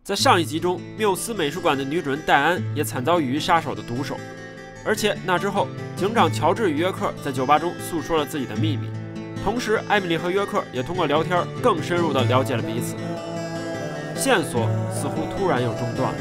在上一集中，缪斯美术馆的女主人戴安也惨遭雨衣杀手的毒手，而且那之后，警长乔治与约克在酒吧中诉说了自己的秘密，同时艾米丽和约克也通过聊天更深入地了解了彼此。线索似乎突然又中断了。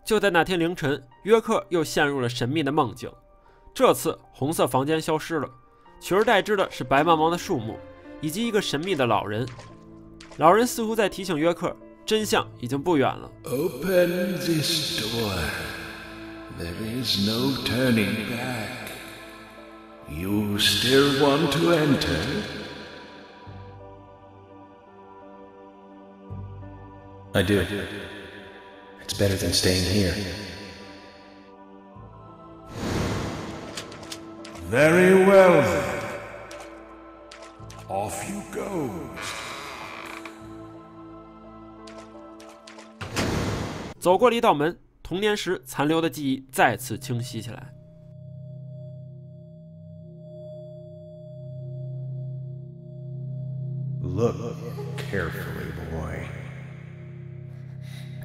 就在那天凌晨，约克又陷入了神秘的梦境。这次红色房间消失了，取而代之的是白茫茫的树木，以及一个神秘的老人。老人似乎在提醒约克，真相已经不远了。Open this door. There is no turning back. You still want to enter? I do. It's better than staying here. Very well then. Off you go. 走过了一道门，童年时残留的记忆再次清晰起来。Look carefully, boy.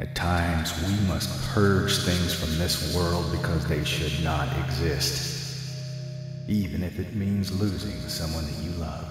At times, we must purge things from this world because they should not exist, even if it means losing someone that you love.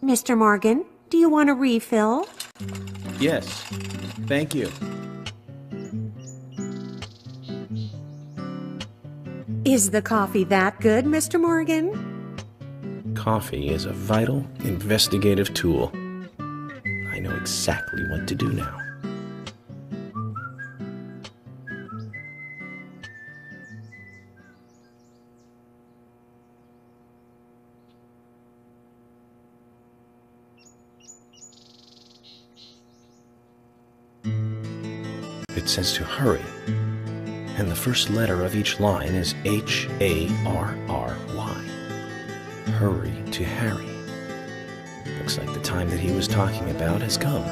Mr. Morgan, do you want a refill? Yes, thank you. Is the coffee that good, Mr. Morgan? Coffee is a vital, investigative tool. I know exactly what to do now. It says to hurry, and the first letter of each line is H-A-R-R-Y. Hurry to Harry. Looks like the time that he was talking about has come.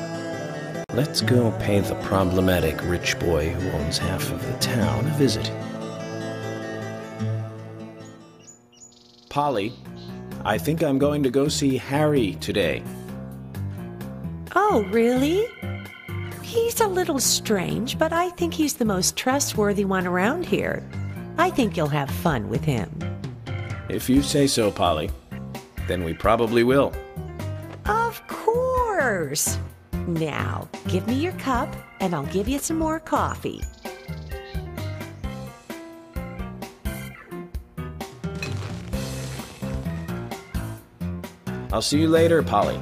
Let's go pay the problematic rich boy who owns half of the town a visit. Polly, I think I'm going to go see Harry today. Oh, really? He's a little strange, but I think he's the most trustworthy one around here. I think you'll have fun with him. If you say so, Polly, then we probably will. Of course! Now, give me your cup, and I'll give you some more coffee. I'll see you later, Polly.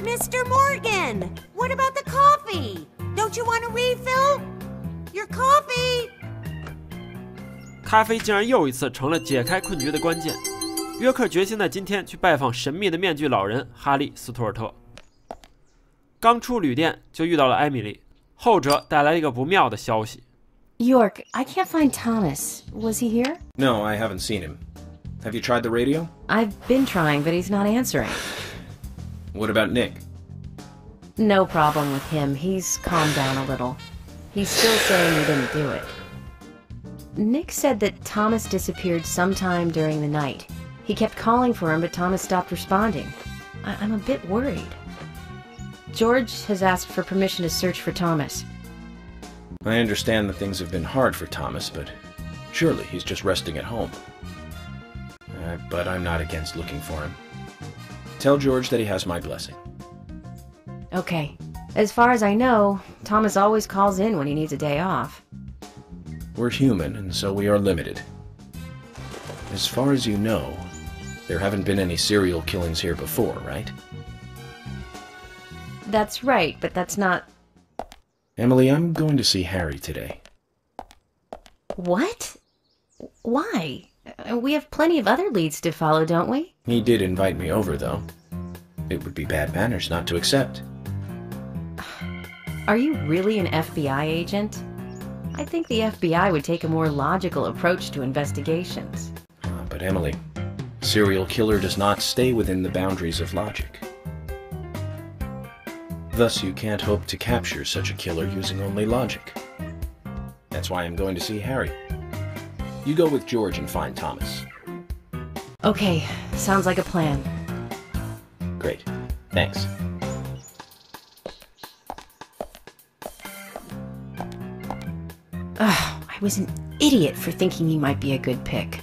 Mr. Morgan! What about the coffee? Don't you want a refill? Your coffee! 咖啡竟然又一次成了解开困局的关键。约克决心在今天去拜访神秘的面具老人哈利·斯图尔特。刚出旅店就遇到了艾米丽，后者带来了一个不妙的消息。York, I can't find Thomas. Was he here? No, I haven't seen him. Have you tried the radio? I've been trying, but he's not answering. What about Nick? No problem with him. He's calmed down a little. He's still saying he didn't do it. Nick said that Thomas disappeared sometime during the night. He kept calling for him, but Thomas stopped responding. I'm a bit worried. George has asked for permission to search for Thomas. I understand that things have been hard for Thomas, but surely he's just resting at home. But I'm not against looking for him. Tell George that he has my blessing. Okay. As far as I know, Thomas always calls in when he needs a day off. We're human, and so we are limited. As far as you know, there haven't been any serial killings here before, right? That's right, but that's not... Emily, I'm going to see Harry today. What? Why? We have plenty of other leads to follow, don't we? He did invite me over, though. It would be bad manners not to accept. Are you really an FBI agent? I think the FBI would take a more logical approach to investigations. But Emily, a serial killer does not stay within the boundaries of logic. Thus, you can't hope to capture such a killer using only logic. That's why I'm going to see Harry. You go with George and find Thomas. Okay, sounds like a plan. Great. Thanks. I was an idiot for thinking he might be a good pick.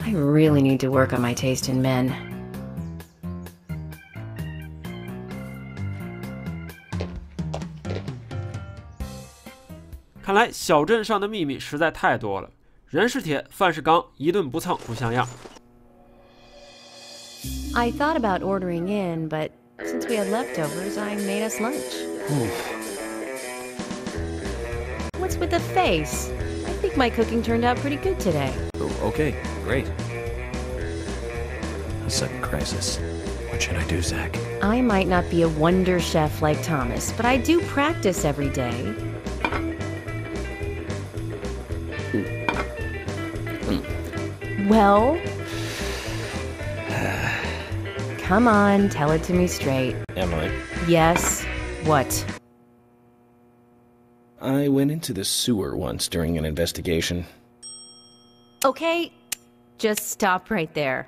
I really need to work on my taste in men. 看来小镇上的秘密实在太多了，人是铁，饭是钢，一顿不蹭不像样。I thought about ordering in, but since we had leftovers, I made us lunch. What's with the face? I think my cooking turned out pretty good today. Okay, great. A sudden crisis. What should I do, Zach? I might not be a wonder chef like Thomas, but I do practice every day. Well? Come on, tell it to me straight. Emily. Yes? What? I went into the sewer once during an investigation. Okay, just stop right there.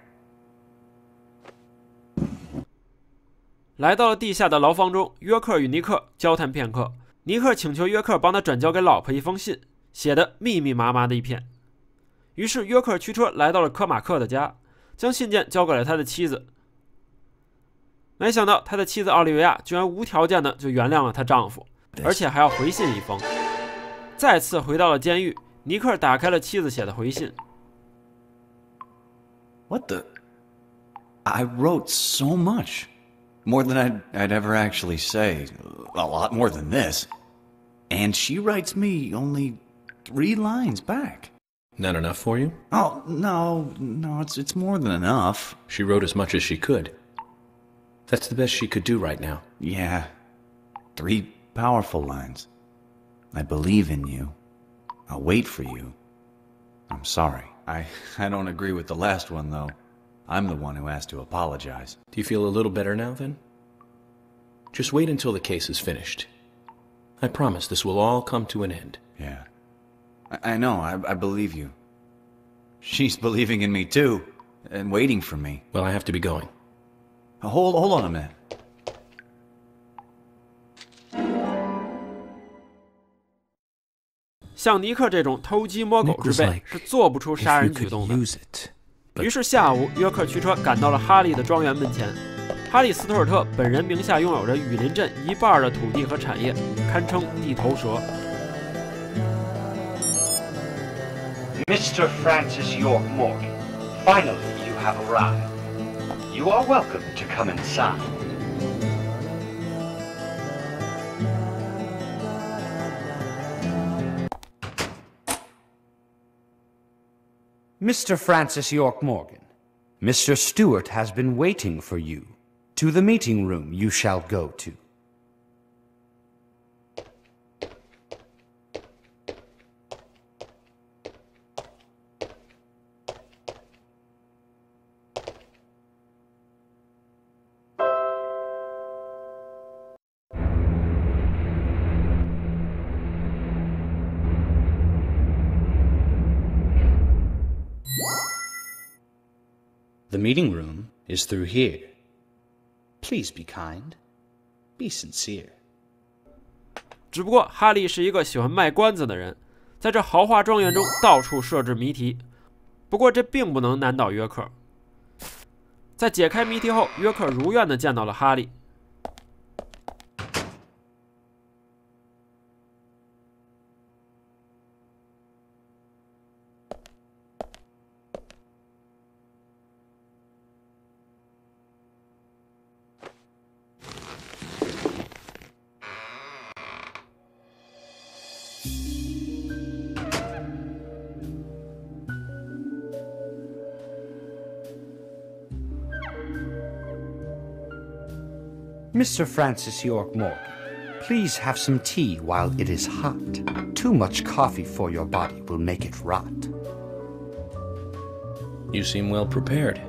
来到了地下的牢房中，约克与尼克交谈片刻。尼克请求约克帮他转交给老婆一封信，写的密密麻麻的一片。于是约克驱车来到了科马克的家，将信件交给了他的妻子。没想到他的妻子奥利维亚居然无条件的就原谅了她丈夫，而且还要回信一封。再次回到了监狱，尼克打开了妻子写的回信。What the? I wrote so much. More than I'd ever actually say. A lot more than this. And she writes me only 3 lines back. Not enough for you? Oh, no, it's more than enough. She wrote as much as she could. That's the best she could do right now. Yeah. 3 powerful lines. I believe in you. I'll wait for you. I'm sorry. I don't agree with the last one, though. I'm the one who has to apologize. Do you feel a little better now, then? Just wait until the case is finished. I promise this will all come to an end. Yeah. I know, I believe you. She's believing in me, too. And waiting for me. Well, I have to be going. Hold on a minute. 像尼克这种偷鸡摸狗之辈是做不出杀人举动的。于是下午，约克驱车赶到了哈利的庄园门前。哈利·斯图尔特本人名下拥有着雨林镇1半的土地和产业，堪称地头蛇。Mr. Francis York Morgan, finally you have arrived. You are welcome to come inside. Mr. Francis York Morgan, Mr. Stewart has been waiting for you. To the meeting room you shall go to. The meeting room is through here. Please be kind. Be sincere. 只不过哈利是一个喜欢卖关子的人，在这豪华庄园中到处设置谜题。不过这并不能难倒约克。在解开谜题后，约克如愿地见到了哈利。Mr. Francis York Morgan, please have some tea while it is hot. Too much coffee for your body will make it rot. You seem well prepared.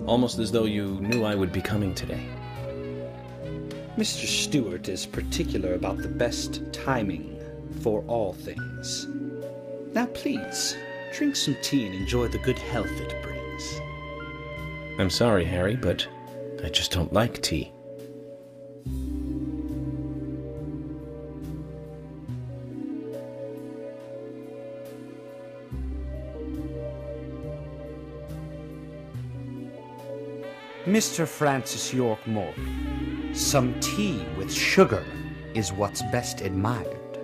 Almost as though you knew I would be coming today. Mr. Stewart is particular about the best timing for all things. Now please, drink some tea and enjoy the good health it brings. I'm sorry, Harry, but I just don't like tea. Mr. Francis York Morgan, some tea with sugar is what's best admired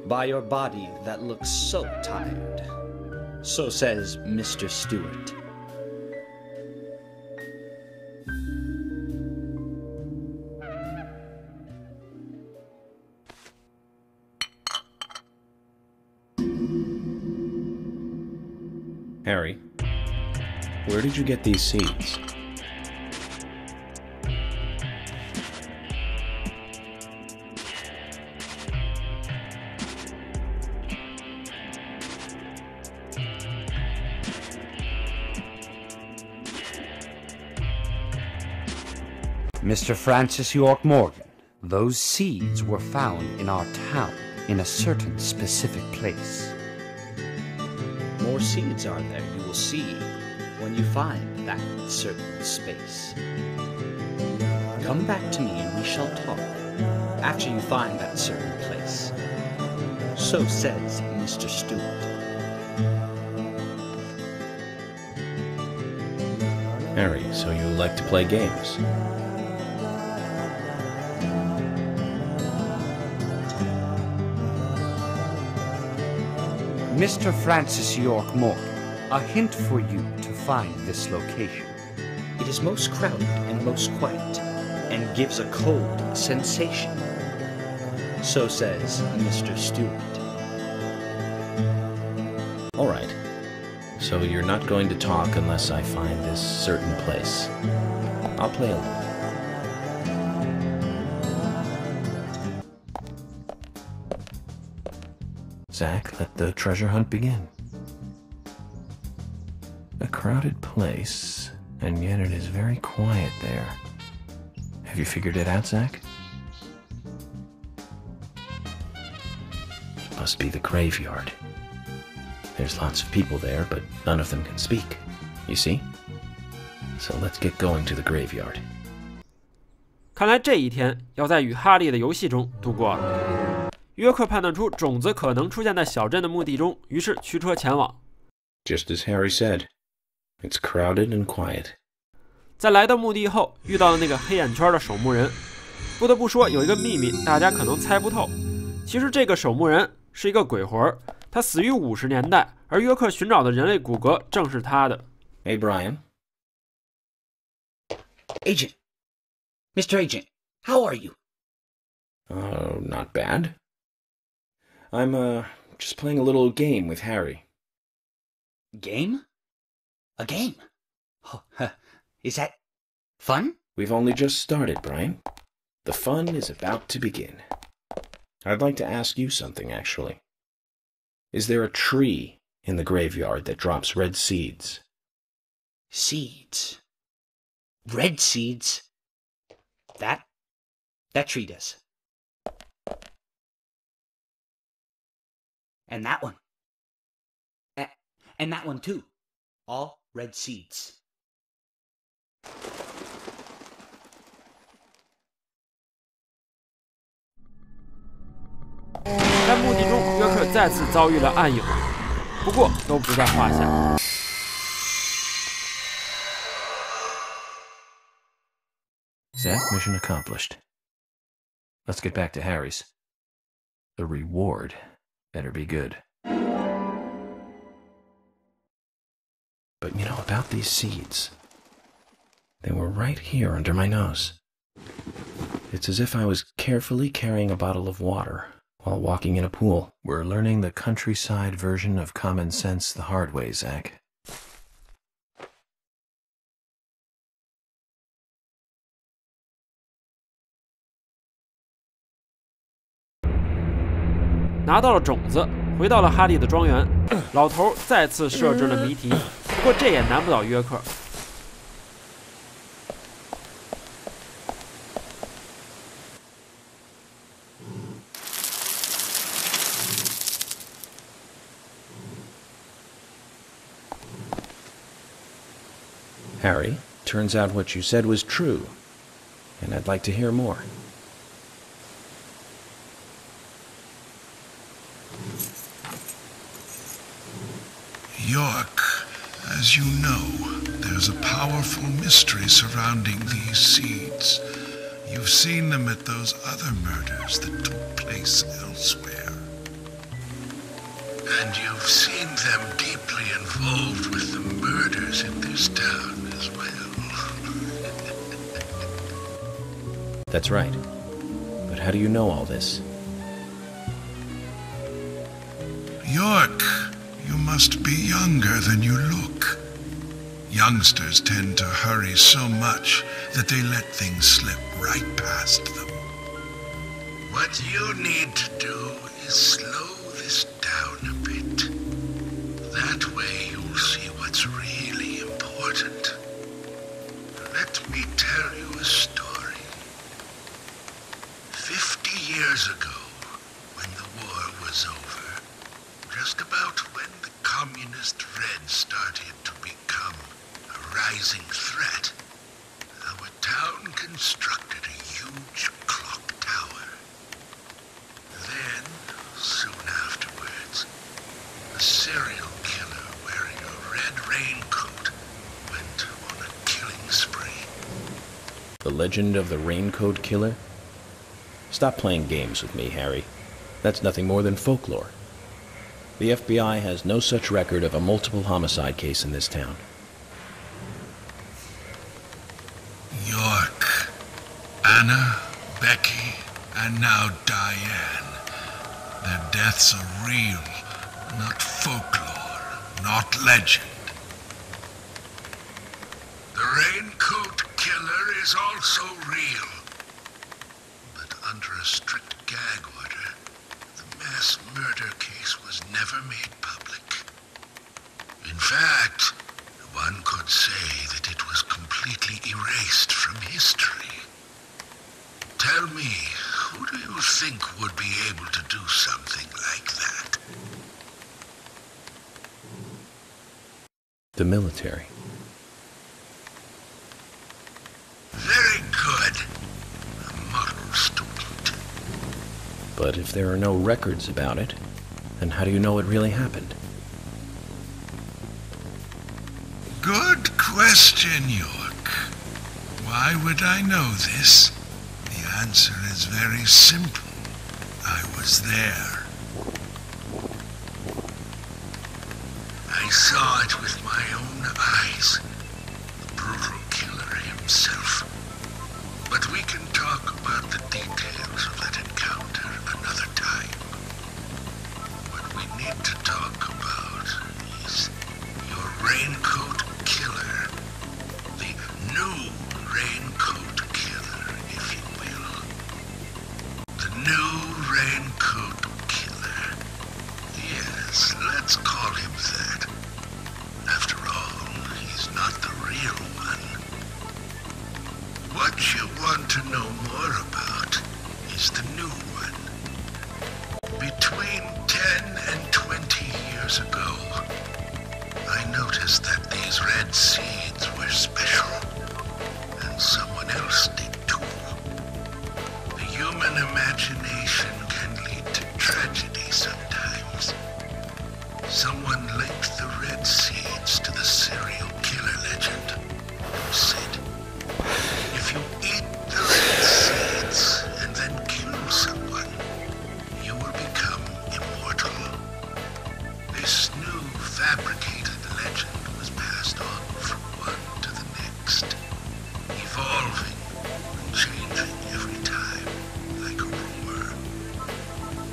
by your body that looks so tired. So says Mr. Stewart. Harry, where did you get these seeds? Mr. Francis York Morgan, those seeds were found in our town in a certain specific place. More seeds are there, you will see, when you find that certain space. Come back to me and we shall talk after you find that certain place. So says Mr. Stewart. Harry, so you like to play games? Mr. Francis York Morgan, a hint for you to find this location. It is most crowded and most quiet, and gives a cold sensation. So says Mr. Stewart. All right. So you're not going to talk unless I find this certain place. I'll play along. Zach, let the treasure hunt begin. A crowded place, and yet it is very quiet there. Have you figured it out, Zach? It must be the graveyard. There's lots of people there, but none of them can speak. You see? So let's get going to the graveyard. 看来这一天要在与哈利的游戏中度过了。约克判断出种子可能出现在小镇的墓地中，于是驱车前往。Just as Harry said, it's crowded and quiet. 在来到墓地后，遇到了那个黑眼圈的守墓人。不得不说，有一个秘密大家可能猜不透。其实这个守墓人是一个鬼魂，他死于50年代，而约克寻找的人类骨骼正是他的。Hey, Brian. Agent. Mr. Agent, how are you? Not bad. I'm, just playing a little game with Harry. Game? A game? Oh, is that fun? We've only just started, Brian. The fun is about to begin. I'd like to ask you something, actually. Is there a tree in the graveyard that drops red seeds? Seeds. Red seeds. That tree does. And that one. And that one too. All red seeds. 在墓地中，约克再次遭遇了暗影，不过都不在话下。Zach, mission accomplished. Let's get back to Harry's. The reward better be good. But you know, about these seeds, they were right here under my nose. It's as if I was carefully carrying a bottle of water while walking in a pool. We're learning the countryside version of common sense the hard way, Zach. 拿到了种子，回到了哈利的庄园，老头再次设置了谜题，不过这也难不倒约克。Harry, turns out what you said was true, and I'd like to hear more. York, as you know, there's a powerful mystery surrounding these seeds. You've seen them at those other murders that took place elsewhere. And you've seen them deeply involved with the murders in this town as well. That's right. But how do you know all this? York, you must be younger than you look. Youngsters tend to hurry so much that they let things slip right past them. What you need to do is slow this down a bit. That way you'll see what's really important. Let me tell you a story. 50 years ago, when the war was over, just about when the communist Red started to become a rising threat, our town constructed a huge clock tower. Then, soon afterwards, a serial killer wearing a red raincoat went on a killing spree. The legend of the Raincoat Killer? Stop playing games with me, Harry. That's nothing more than folklore. The FBI has no such record of a multiple homicide case in this town. York, Anna, Becky, and now Diane. Their deaths are real, not folklore, not legend. The Raincoat Killer is also real. But under a strict gag order, the mass murder case was never made public. In fact, one could say that it was completely erased from history. Tell me, who do you think would be able to do something like that? The military. Very good. A model student. But if there are no records about it, then how do you know it really happened? Good question, York. Why would I know this? The answer is very simple. I was there. I saw it with my own eyes. The brutal killer himself. But we can talk about the details of that encounter another time. What we need to talk about is your Raincoat Killer Raincoat Killer, if you will. The new Raincoat Killer. Yes, let's call him that. After all, he's not the real one. What you want to know more about is the new one. Between 10 and 20 years ago, I noticed that these red seeds were special, and someone else did too. The human imagination can lead to tragedy sometimes. Someone linked the red seeds to the serial killer legend and said, if you eat the red seeds and then kill someone, you will become immortal. This new fabricated legend was passed on from one to the next, evolving and changing every time, like a rumor.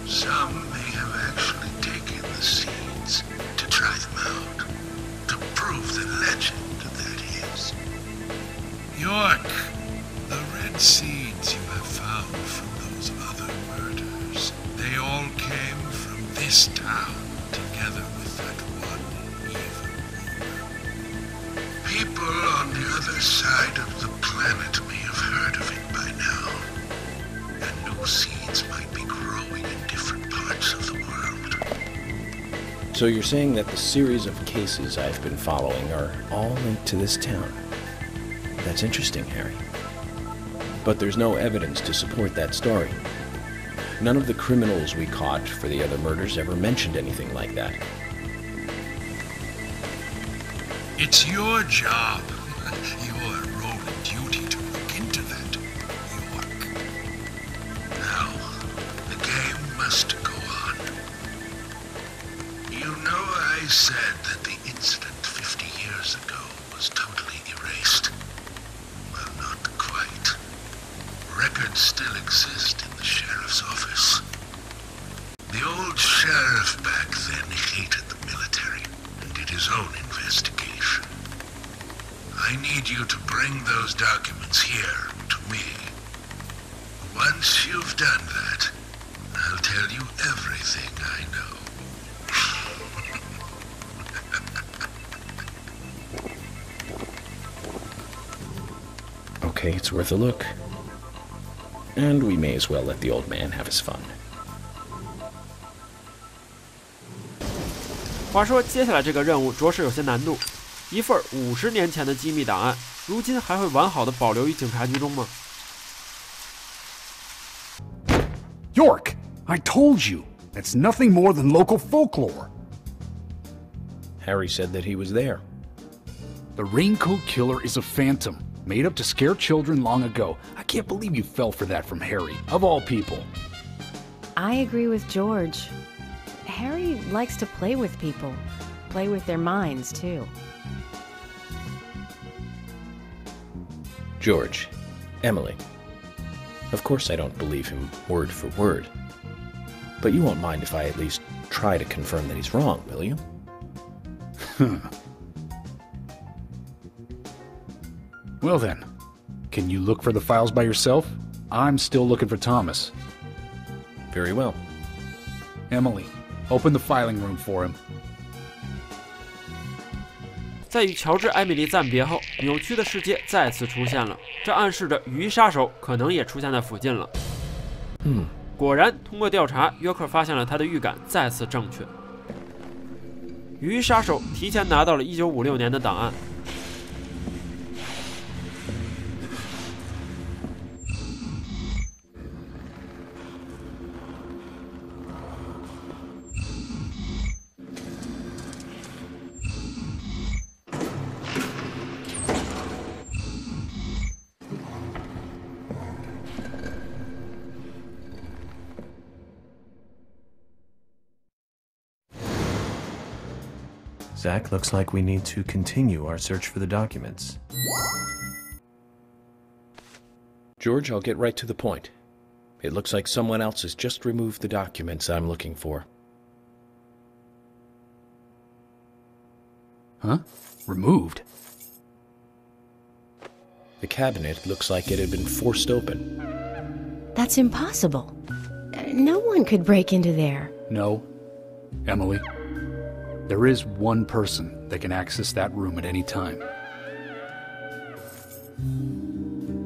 Some may have actually taken the seeds to try them out, to prove the legend, that is. York, the red seeds you have found from those other murders, they all came from this town, together with that one evil rumor. People on the other side of the planet may have heard of it by now, and new seeds might be growing in different parts of the world. So you're saying that the series of cases I've been following are all linked to this town? That's interesting, Harry. But there's no evidence to support that story. None of the criminals we caught for the other murders ever mentioned anything like that. It's your job, your role and duty to look into that, York. Now, the game must go on. You know I said that the incident 50 years ago was totally erased. Well, not quite. Records still exist in the sheriff's office. The old sheriff back then hated the military and did his own investigation. I need you to bring those documents here to me. Once you've done that, I'll tell you everything I know. Okay, it's worth a look. And we may as well let the old man have his fun. 话说，接下来这个任务着实有些难度。一份50年前的机密档案，如今还会完好的保留于警察局中吗？ York, I told you, that's nothing more than local folklore. Harry said that he was there. The Raincoat Killer is a phantom, made up to scare children long ago. I can't believe you fell for that from Harry, of all people. I agree with George. Harry likes to play with people. Play with their minds, too. George, Emily. Of course I don't believe him word for word. But you won't mind if I at least try to confirm that he's wrong, will you? Well then, can you look for the files by yourself? I'm still looking for Thomas. Very well. Emily, open the filing room for him. 在与乔治、艾米丽暂别后，扭曲的世界再次出现了，这暗示着雨衣杀手可能也出现在附近了。果然，通过调查，约克发现了他的预感再次正确。雨衣杀手提前拿到了1956年的档案。Zach, looks like we need to continue our search for the documents. George, I'll get right to the point. It looks like someone else has just removed the documents I'm looking for. Huh? Removed? The cabinet looks like it had been forced open. That's impossible. No one could break into there. No. Emily, there is one person that can access that room at any time.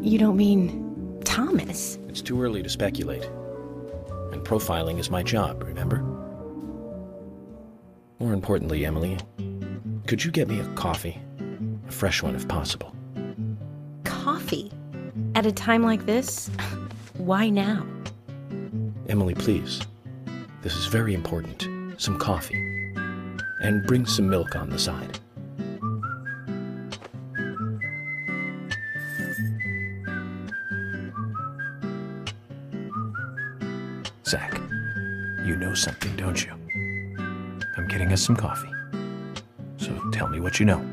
You don't mean Thomas? It's too early to speculate. And profiling is my job, remember? More importantly, Emily, could you get me a coffee? A fresh one if possible. Coffee? At a time like this? Why now? Emily, please. This is very important. Some coffee. And bring some milk on the side. Zach, you know something, don't you? I'm getting us some coffee. So tell me what you know.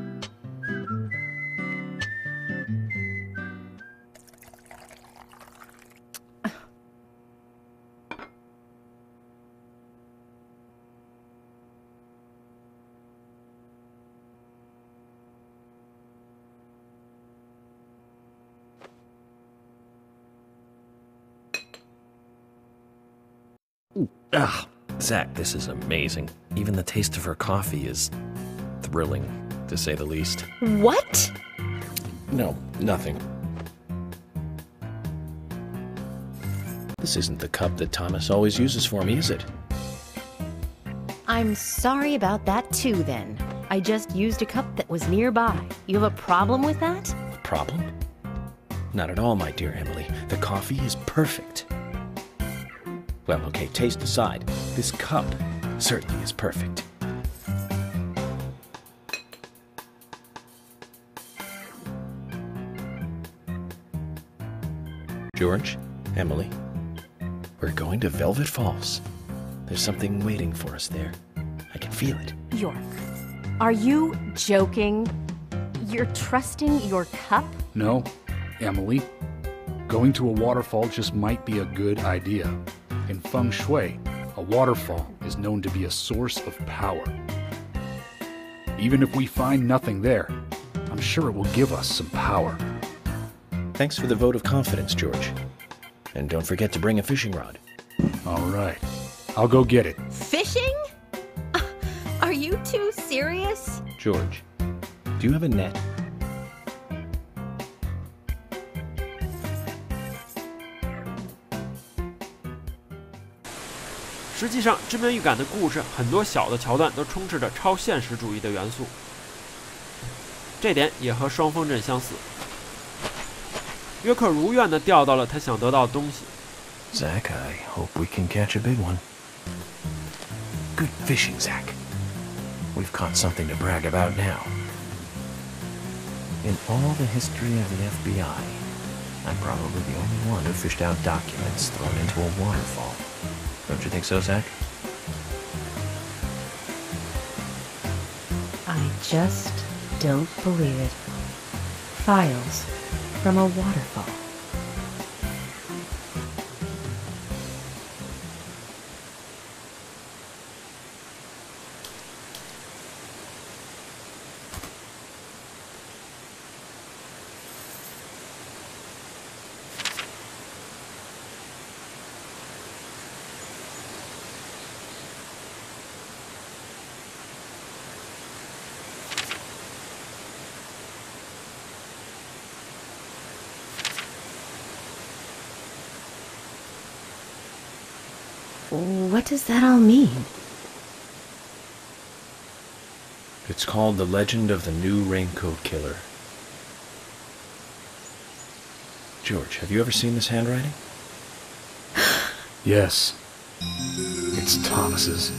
Ah, Zach, this is amazing. Even the taste of her coffee is thrilling, to say the least. What? No, nothing. This isn't the cup that Thomas always uses for me, is it? I'm sorry about that too, then. I just used a cup that was nearby. You have a problem with that? Problem? Not at all, my dear Emily. The coffee is perfect. Well, okay, taste aside, this cup certainly is perfect. George, Emily, we're going to Velvet Falls. There's something waiting for us there. I can feel it. York, are you joking? You're trusting your cup? No, Emily. Going to a waterfall just might be a good idea. In feng shui, a waterfall is known to be a source of power. Even if we find nothing there, I'm sure it will give us some power. Thanks for the vote of confidence, George. And don't forget to bring a fishing rod. All right. I'll go get it. Fishing? Are you too serious? George, do you have a net? 实际上，致命预感的故事很多小的桥段都充斥着超现实主义的元素，这点也和双峰镇相似。约克如愿地钓到了他想得到的东西。Zach, I hope we can catch a big one. Good fishing, Zach. We've caught something to brag about now. In all the history of the FBI, I'm probably the only one who fished out documents thrown into a waterfall. Don't you think so, Zach? I just don't believe it. Files from a waterfall. What does that all mean? It's called The Legend of the New Raincoat Killer. George, have you ever seen this handwriting? Yes. It's Thomas's.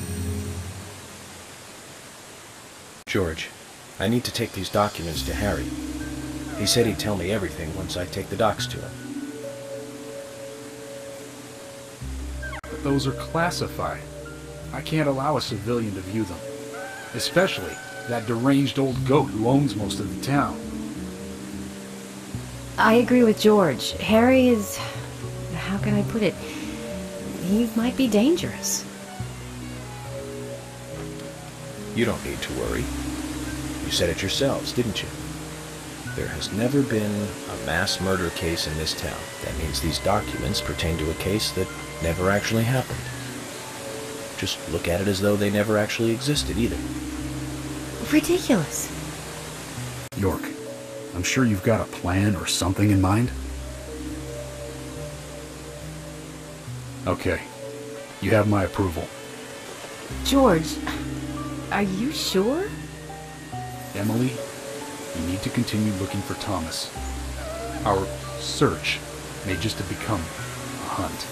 George, I need to take these documents to Harry. He said he'd tell me everything once I take the docs to him. But those are classified. I can't allow a civilian to view them. Especially that deranged old goat who owns most of the town. I agree with George. Harry is... how can I put it? He might be dangerous. You don't need to worry. You said it yourselves, didn't you? There has never been a mass murder case in this town. That means these documents pertain to a case that never actually happened. Just look at it as though they never actually existed either. Ridiculous. York, I'm sure you've got a plan or something in mind. Okay, you have my approval. George, are you sure? Emily, you need to continue looking for Thomas. Our search may just have become a hunt.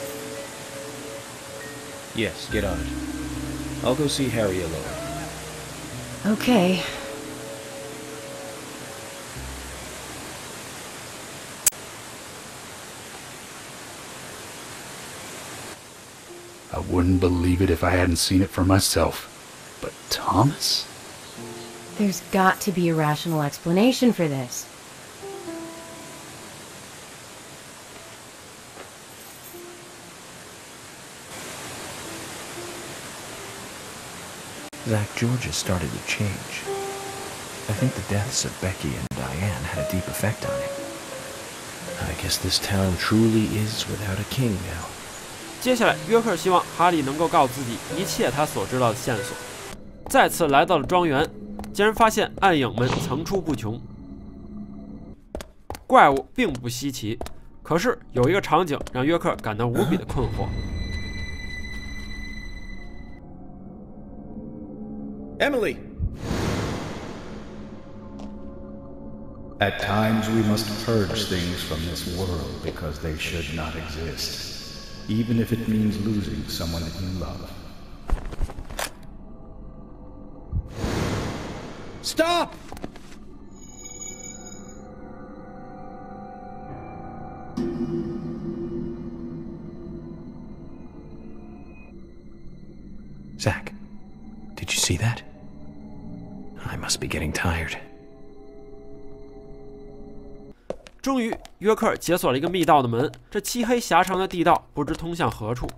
Yes, get on it. I'll go see Harry alone. Okay. I wouldn't believe it if I hadn't seen it for myself. But Thomas? There's got to be a rational explanation for this. Zach, George has started to change. I think the deaths of Becky and Diane had a deep effect on him. I guess this town truly is without a king now. 接下来，约克希望哈利能够告诉自己一切他所知道的线索。再次来到了庄园，竟然发现暗影们层出不穷。怪物并不稀奇，可是有一个场景让约克感到无比的困惑。Emily! At times we must purge things from this world because they should not exist, even if it means losing someone that you love. Stop! Zach, did you see that? I must be getting tired. 终于，约克解锁了一个密道的门。这漆黑狭长的地道不知通向何处。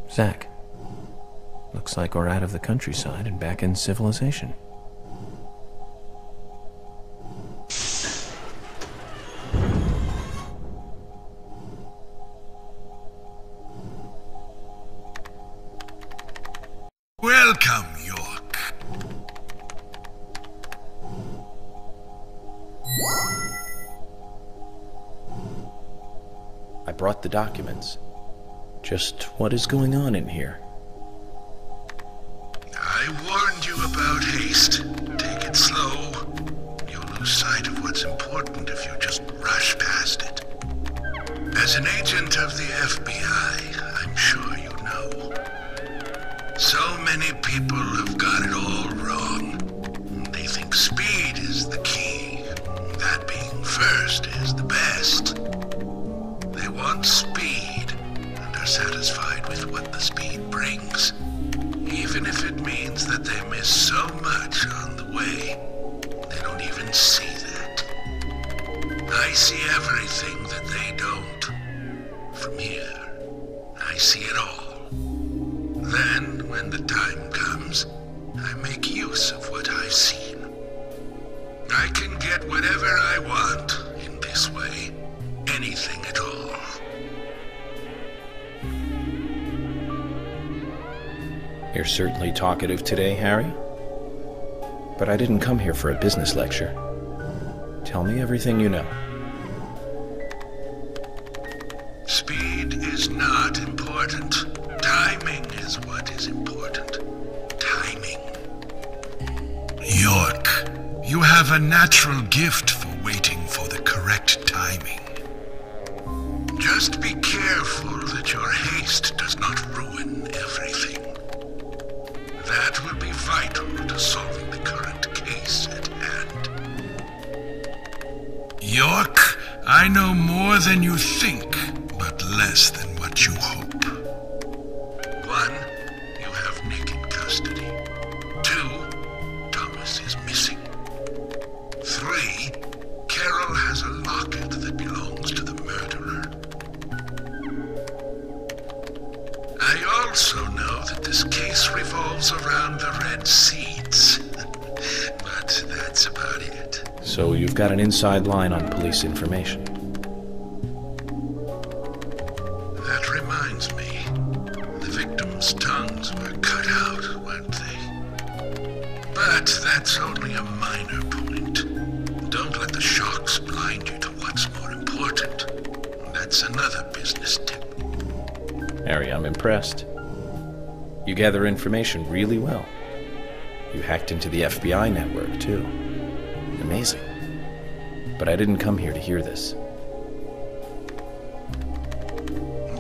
Zach, looks like we're out of the countryside and back in civilization. Welcome, York. I brought the documents. Just what is going on in here? I warned you about haste. Take it slow. You'll lose sight of what's important if you just rush past it. As an agent of the FBI, I'm sure you know. So many people have got it all wrong. They think speed is the key. That being first is the best. They want speed and are satisfied with what the speed brings. Even if it means that they miss so much on the way, they don't even see that. I see everything that they don't. From here, I see it all. Then, when the time comes, I make use of what I've seen. I can get whatever I want in this way. Anything at all. You're certainly talkative today, Harry. But I didn't come here for a business lecture. Tell me everything you know. Speed is not important. Timing is what is important. Timing. York, you have a natural gift for waiting for the correct timing. Just be careful that your haste does not ruin everything. That will be vital to solving the current case at hand. York, I know more than you think, but less than what you hope. case revolves around the red seeds. But that's about it. So you've got an inside line on police information. That reminds me. The victims' tongues were cut out, weren't they? But that's only a minor point. Don't let the shocks blind you to what's more important. That's another business tip. Harry, I'm impressed. You gather information really well. You hacked into the FBI network, too. Amazing. But I didn't come here to hear this.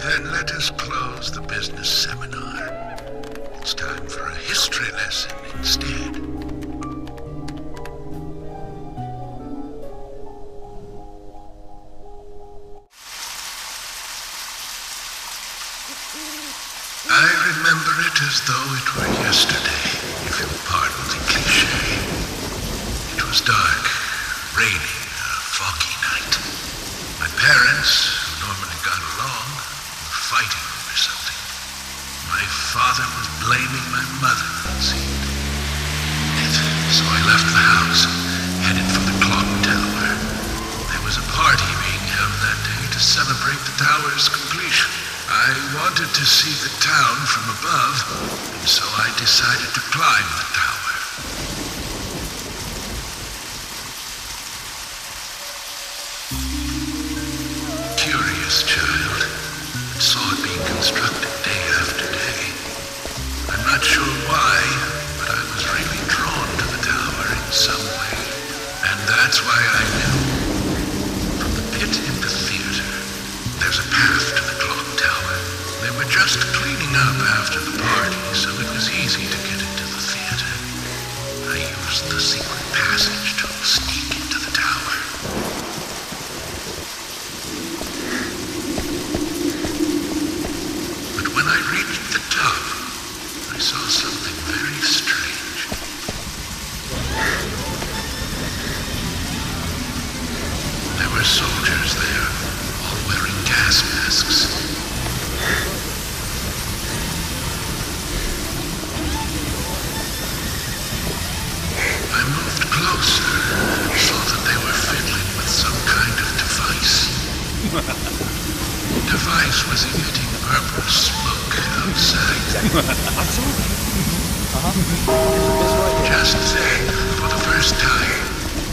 Then let us close the business seminar. It's time for a history lesson instead. I remember it as though it were yesterday, if you'll pardon the cliché. It was dark, raining, a foggy night. My parents, who normally got along, were fighting over something. My father was blaming my mother, it seemed. So I left the house and headed for the clock tower. There was a party being held that day to celebrate the tower's completion. I wanted to see the town from above, and so I decided to climb the tower. Curious child, and saw it being constructed day after day. I'm not sure why, but I was really drawn to the tower in some way, and that's why I knew. From the pit in the theater, there's a path to the clock tower. They were just cleaning up after the party, so it was easy to get into the theater. I used the secret passage to sneak into the tower. But when I reached the top, I saw something very strange. There were soldiers there, all wearing gas masks. I moved closer and saw that they were fiddling with some kind of device. The device was emitting purple smoke outside. Just then, for the first time,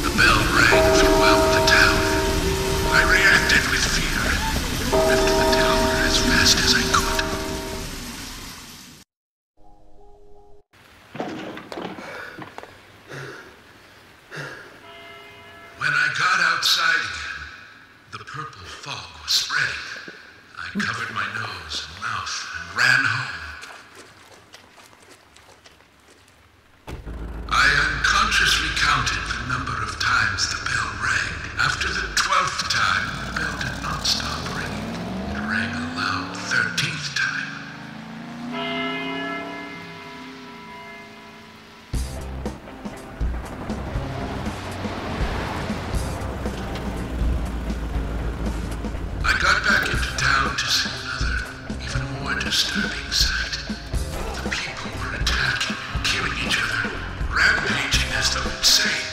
the bell rang throughout the town. I reacted with fear and lifted the tower as fast as I could. When I got outside again, the purple fog was spreading. I covered my nose and mouth and ran home. I unconsciously counted the number of times the bell rang. After the 12th time, the bell did not stop ringing. It rang a loud 13th time. I got back into town to see another, even more disturbing sight. The people were attacking and killing each other, rampaging as though insane.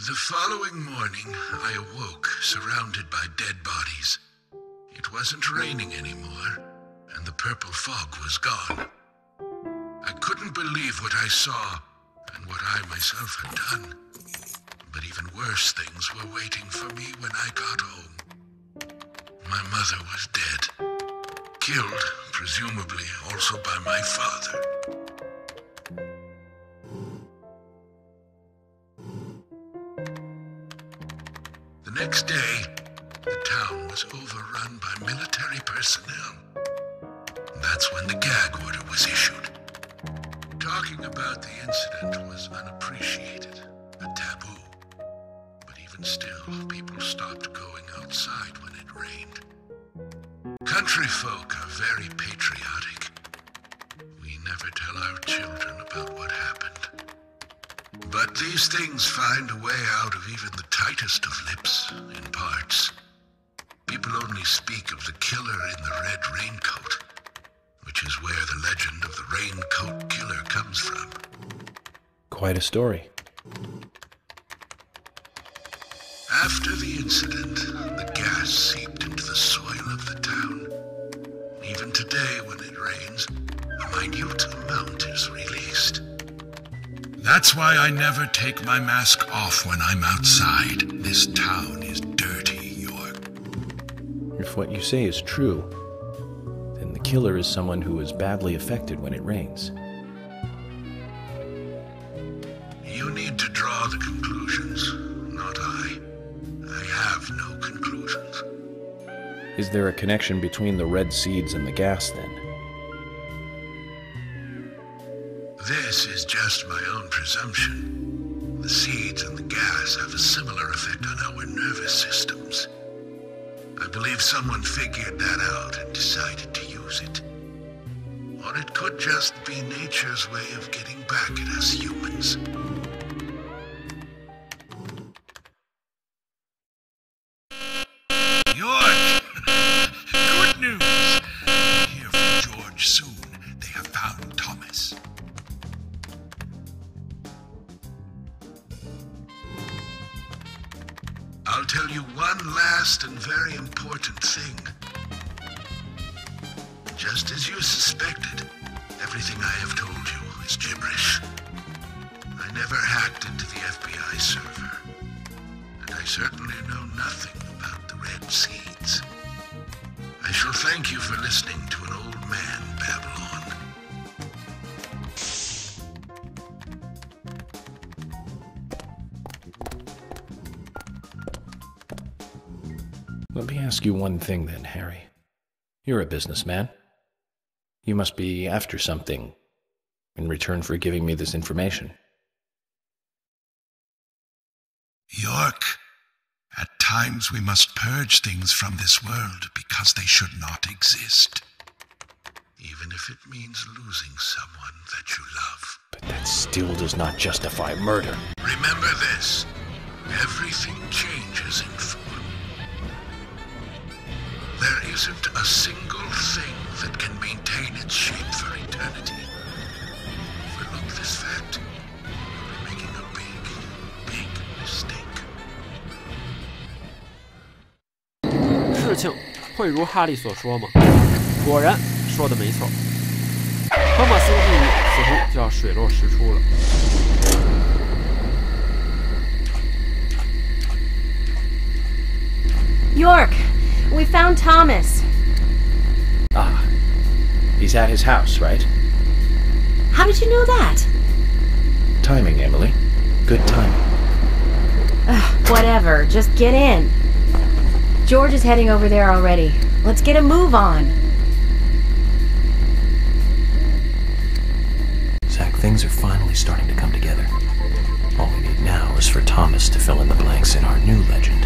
The following morning, I awoke surrounded by dead bodies. It wasn't raining anymore, and the purple fog was gone. I couldn't believe what I saw and what I myself had done. But even worse things were waiting for me when I got home. My mother was dead. Killed, presumably also by my father. The next day, the town was overrun by military personnel. That's when the gag order was issued. Talking about the incident was unappreciated, a taboo. But even still, people stopped going outside when it rained. Country folk are very patriotic. We never tell our children about what happened. But these things find a way out of even the tightest of lips, in parts. People only speak of the killer in the red raincoat, which is where the legend of the raincoat killer comes from. Quite a story. After the incident, the gas seeped into the soil of the town. Even today, when it rains, a minute amount is released. That's why I never take my mask off when I'm outside. This town is dirty, York. If what you say is true, then the killer is someone who is badly affected when it rains. You need to draw the conclusions, not I. I have no conclusions. Is there a connection between the red seeds and the gas, then? This is just my own presumption. The seeds and the gas have a similar effect on our nervous systems. I believe someone figured that out and decided to use it. Or it could just be nature's way of getting back at us humans. York! Good news! Hear from George soon. They have found Thomas. I'll tell you one last and very important thing. Just as you suspected, everything I have told you is gibberish. I never hacked into the FBI server, and I certainly know nothing about the red seeds. I shall thank you for listening to an old man babble on. Let me ask you one thing then, Harry. You're a businessman. You must be after something in return for giving me this information. York, at times we must purge things from this world because they should not exist. Even if it means losing someone that you love. But that still does not justify murder. Remember this. Everything changes in form. There isn't a single thing that can maintain its shape for eternity. Overlook this fact. You'll be making a big, big mistake. 事情会如哈利所说吗？果然说的没错，托马斯的秘密似乎就要水落石出了。York, we found Thomas. Ah, he's at his house, right? How did you know that? Timing, Emily. Good timing. Whatever, just get in. George is heading over there already. Let's get a move on. Zach, things are finally starting to come together. All we need now is for Thomas to fill in the blanks in our new legend.